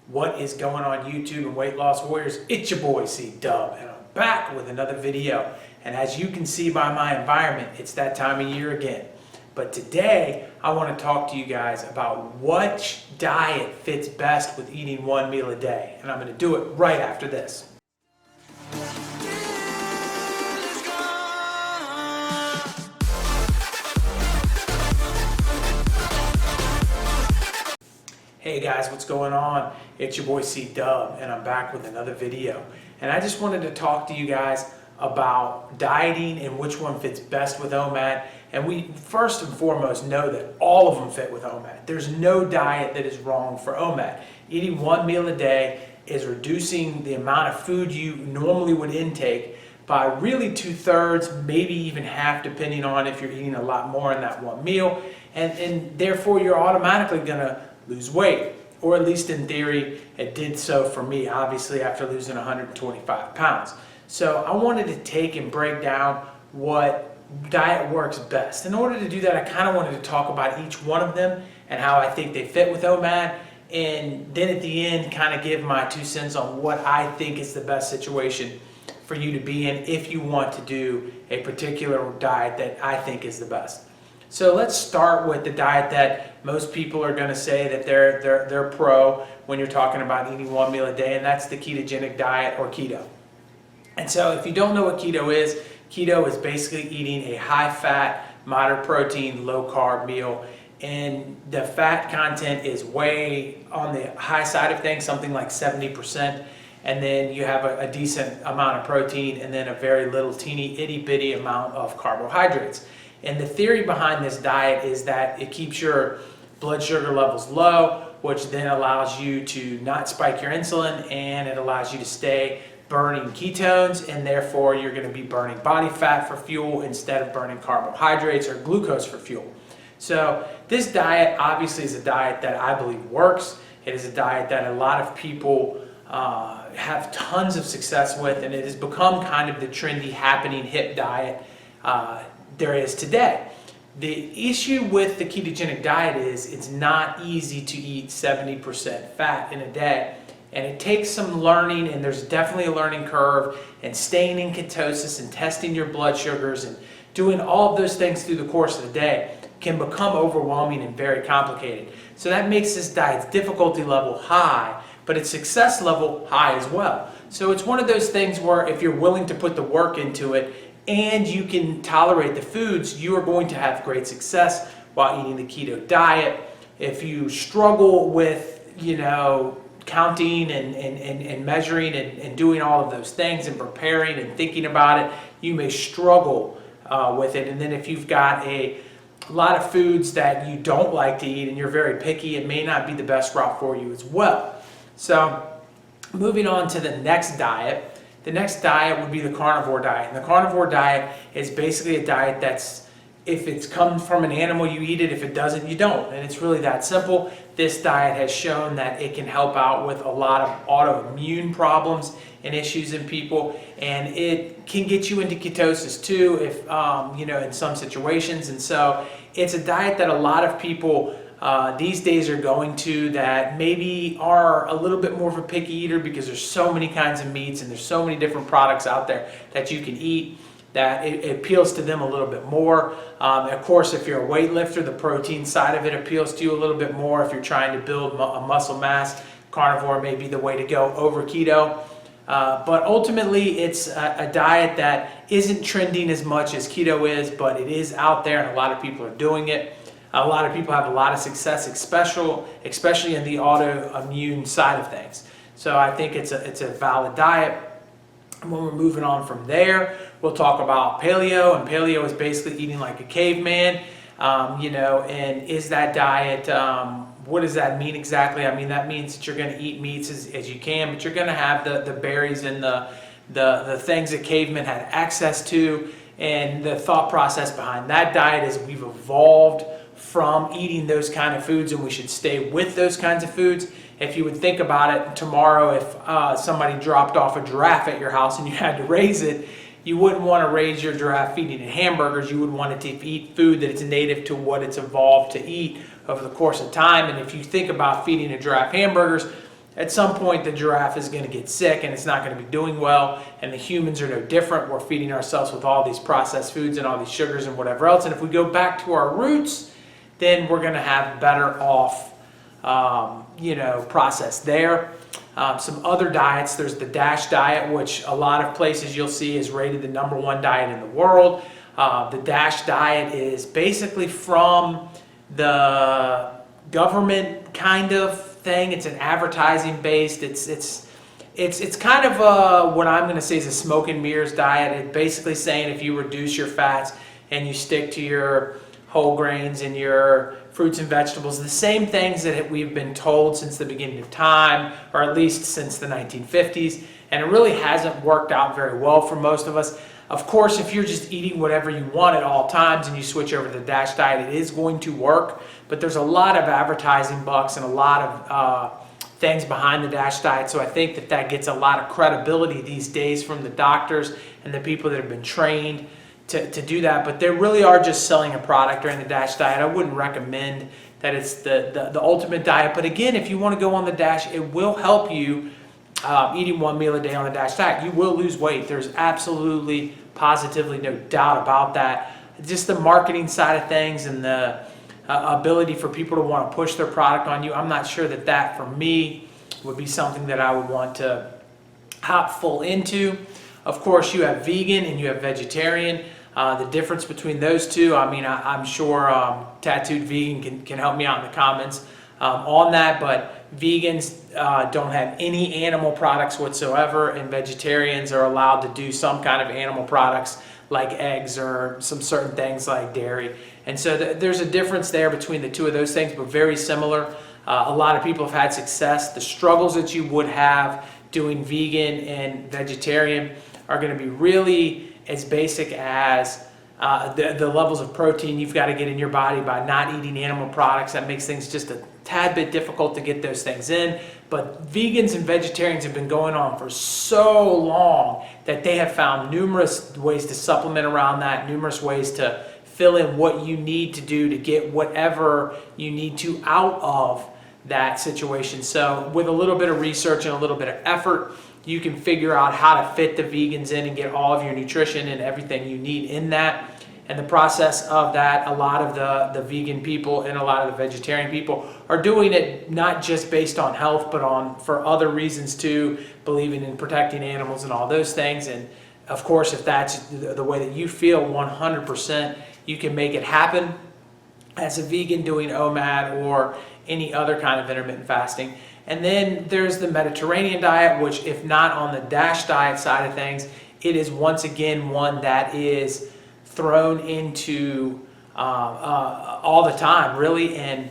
What is going on YouTube and weight loss warriors? It's your boy C-Dub, and I'm back with another video. And as you can see by my environment, it's that time of year again. But today I want to talk to you guys about which diet fits best with eating one meal a day, and I'm going to do it right after this. Hey guys, what's going on? It's your boy C-Dub, and I'm back with another video. And I just wanted to talk to you guys about dieting and which one fits best with OMAD. And we first and foremost know that all of them fit with OMAD. There's no diet that is wrong for OMAD. Eating one meal a day is reducing the amount of food you normally would intake by really 2/3, maybe even half, depending on if you're eating a lot more in that one meal. And therefore you're automatically gonna lose weight, or at least in theory it did so for me, obviously after losing 125 pounds. So I wanted to take and break down what diet works best. In order to do that, I kind of wanted to talk about each one of them and how I think they fit with OMAD, and then at the end kind of give my 2 cents on what I think is the best situation for you to be in if you want to do a particular diet that I think is the best. So let's start with the diet that most people are going to say that they're pro when you're talking about eating one meal a day, and that's the ketogenic diet, or keto. And so if you don't know what keto is basically eating a high-fat, moderate protein, low-carb meal, and the fat content is way on the high side of things, something like 70%, and then you have a decent amount of protein and then a very little teeny itty-bitty amount of carbohydrates. And the theory behind this diet is that it keeps your blood sugar levels low, which then allows you to not spike your insulin, and it allows you to stay burning ketones, and therefore you're going to be burning body fat for fuel instead of burning carbohydrates or glucose for fuel. So this diet obviously is a diet that I believe works. It is a diet that a lot of people have tons of success with, and it has become kind of the trendy, happening, hip diet there is today. The issue with the ketogenic diet is it's not easy to eat 70% fat in a day, and it takes some learning, and there's definitely a learning curve, and staying in ketosis and testing your blood sugars and doing all of those things through the course of the day can become overwhelming and very complicated. So that makes this diet's difficulty level high, but its success level high as well. So it's one of those things where if you're willing to put the work into it and you can tolerate the foods, you are going to have great success while eating the keto diet. If you struggle with, counting and measuring and doing all of those things and preparing and thinking about it, you may struggle with it. And then if you've got a lot of foods that you don't like to eat and you're very picky, it may not be the best route for you as well. So moving on to the next diet. The next diet would be the carnivore diet. And the carnivore diet is basically a diet that's, if it's come from an animal, you eat it. If it doesn't, you don't. And it's really that simple. This diet has shown that it can help out with a lot of autoimmune problems and issues in people. And it can get you into ketosis too, if, in some situations. And so it's a diet that a lot of people these days are going to that maybe are a little bit more of a picky eater, because there's so many kinds of meats and there's so many different products out there that you can eat that it appeals to them a little bit more. Of course, if you're a weightlifter, the protein side of it appeals to you a little bit more. If you're trying to build a muscle mass, carnivore may be the way to go over keto. But ultimately, it's a diet that isn't trending as much as keto is, but it is out there and a lot of people are doing it. A lot of people have a lot of success, especially in the autoimmune side of things. So I think it's a valid diet. When we're moving on from there, we'll talk about paleo, and paleo is basically eating like a caveman. And is that diet, what does that mean exactly? I mean, that means that you're going to eat meats as you can, but you're going to have the berries and the things that cavemen had access to. And the thought process behind that diet is we've evolved from eating those kind of foods, and we should stay with those kinds of foods. If you would think about it, tomorrow if somebody dropped off a giraffe at your house and you had to raise it, you wouldn't want to raise your giraffe feeding it hamburgers. You would want it to eat food that is native to what it's evolved to eat over the course of time. And if you think about feeding a giraffe hamburgers, at some point the giraffe is going to get sick and it's not going to be doing well, and the humans are no different. We're feeding ourselves with all these processed foods and all these sugars and whatever else, and if we go back to our roots, then we're going to have better off process there. Some other diets, there's the DASH diet, which a lot of places you'll see is rated the #1 diet in the world. The DASH diet is basically from the government kind of thing. It's an advertising based. It's kind of what I'm going to say is a smoke and mirrors diet. It's basically saying if you reduce your fats and you stick to your whole grains and your fruits and vegetables, the same things that we've been told since the beginning of time, or at least since the 1950s, and it really hasn't worked out very well for most of us. Of course, if you're just eating whatever you want at all times and you switch over to the DASH diet, it is going to work, but there's a lot of advertising bucks and a lot of things behind the DASH diet, so I think that gets a lot of credibility these days from the doctors and the people that have been trained to do that, but they really are just selling a product during the DASH diet. I wouldn't recommend that it's the ultimate diet, but again, if you want to go on the DASH, it will help you eating one meal a day on the DASH diet. You will lose weight. There's absolutely, positively no doubt about that. Just the marketing side of things and the ability for people to want to push their product on you, I'm not sure that for me would be something that I would want to hop full into. Of course, you have vegan and you have vegetarian. The difference between those two, I mean, I'm sure Tattooed Vegan can help me out in the comments on that, but vegans don't have any animal products whatsoever, and vegetarians are allowed to do some kind of animal products like eggs or some certain things like dairy. And so there's a difference there between the two of those things, but very similar. A lot of people have had success. The struggles that you would have doing vegan and vegetarian are going to be really as basic as the levels of protein you've got to get in your body by not eating animal products. That makes things just a tad bit difficult to get those things in. But vegans and vegetarians have been going on for so long that they have found numerous ways to supplement around that, numerous ways to fill in what you need to do to get whatever you need to out of that situation. So with a little bit of research and a little bit of effort, you can figure out how to fit the vegans in and get all of your nutrition and everything you need in that. And the process of that, a lot of the vegan people and a lot of the vegetarian people are doing it not just based on health, but for other reasons too, believing in protecting animals and all those things. And of course, if that's the way that you feel, 100%, you can make it happen as a vegan doing OMAD or any other kind of intermittent fasting. And then there's the Mediterranean diet, which if not on the DASH diet side of things, it is once again one that is thrown into all the time, really. And,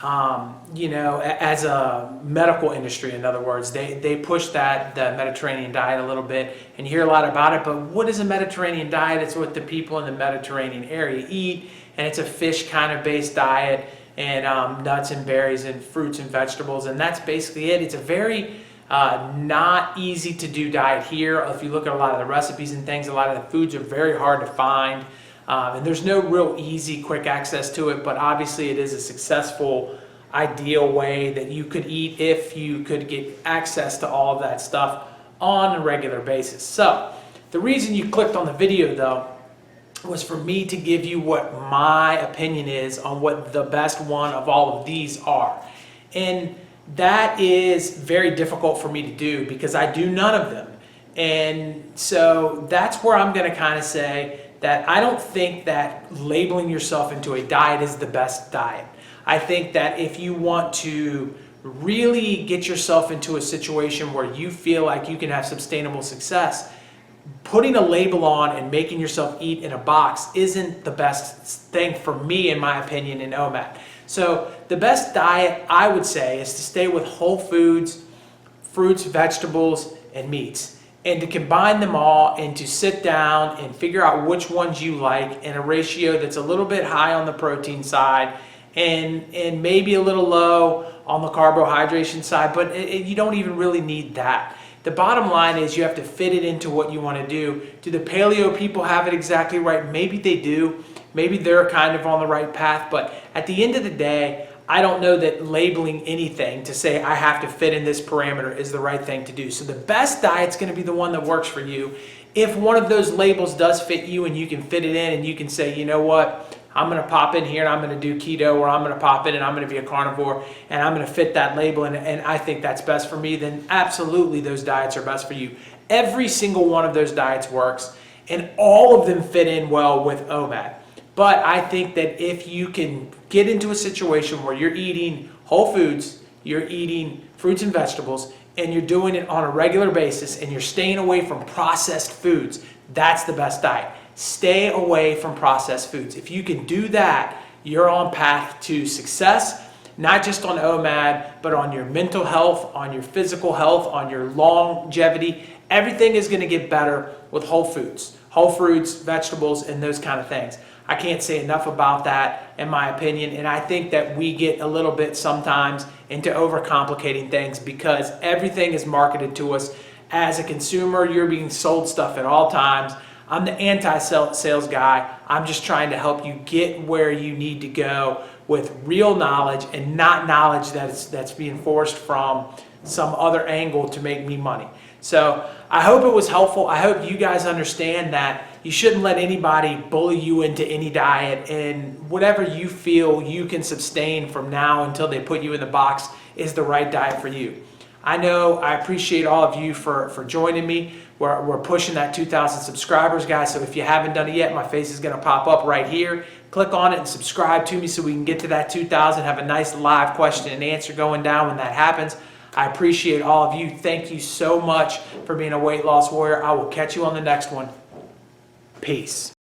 as a medical industry, in other words, they push the Mediterranean diet a little bit, and you hear a lot about it, but what is a Mediterranean diet? It's what the people in the Mediterranean area eat, and it's a fish kind of based diet, and nuts and berries and fruits and vegetables, and that's basically it. It's a very not easy to do diet here. If you look at a lot of the recipes and things, a lot of the foods are very hard to find, and there's no real easy, quick access to it, but obviously it is a successful, ideal way that you could eat if you could get access to all of that stuff on a regular basis. So the reason you clicked on the video though was for me to give you what my opinion is on what the best one of all of these are. And that is very difficult for me to do because I do none of them. And so that's where I'm going to kind of say that I don't think that labeling yourself into a diet is the best diet. I think that if you want to really get yourself into a situation where you feel like you can have sustainable success, putting a label on and making yourself eat in a box isn't the best thing for me, in my opinion, in OMAD. So the best diet, I would say, is to stay with whole foods, fruits, vegetables, and meats, and to combine them all and to sit down and figure out which ones you like in a ratio that's a little bit high on the protein side and maybe a little low on the carbohydration side, but you don't even really need that. The bottom line is you have to fit it into what you want to do. Do the paleo people have it exactly right? Maybe they do. Maybe they're kind of on the right path, but at the end of the day, I don't know that labeling anything to say I have to fit in this parameter is the right thing to do. So the best diet's going to be the one that works for you. If one of those labels does fit you and you can fit it in and you can say, you know what, I'm going to pop in here and I'm going to do keto, or I'm going to pop in and I'm going to be a carnivore and I'm going to fit that label and I think that's best for me, then absolutely those diets are best for you. Every single one of those diets works and all of them fit in well with OMAD. But I think that if you can get into a situation where you're eating whole foods, you're eating fruits and vegetables, and you're doing it on a regular basis and you're staying away from processed foods, that's the best diet. Stay away from processed foods. If you can do that, you're on path to success, not just on OMAD, but on your mental health, on your physical health, on your longevity. Everything is going to get better with whole foods, whole fruits, vegetables, and those kind of things. I can't say enough about that, in my opinion, and I think that we get a little bit sometimes into overcomplicating things because everything is marketed to us. As a consumer, you're being sold stuff at all times. I'm the anti-sales guy. I'm just trying to help you get where you need to go with real knowledge and not knowledge that's being forced from some other angle to make me money. So I hope it was helpful. I hope you guys understand that you shouldn't let anybody bully you into any diet, and whatever you feel you can sustain from now until they put you in the box is the right diet for you. I know I appreciate all of you for joining me. We're pushing that 2,000 subscribers, guys. So if you haven't done it yet, my face is going to pop up right here. Click on it and subscribe to me so we can get to that 2,000. Have a nice live question and answer going down when that happens. I appreciate all of you. Thank you so much for being a weight loss warrior. I will catch you on the next one. Peace.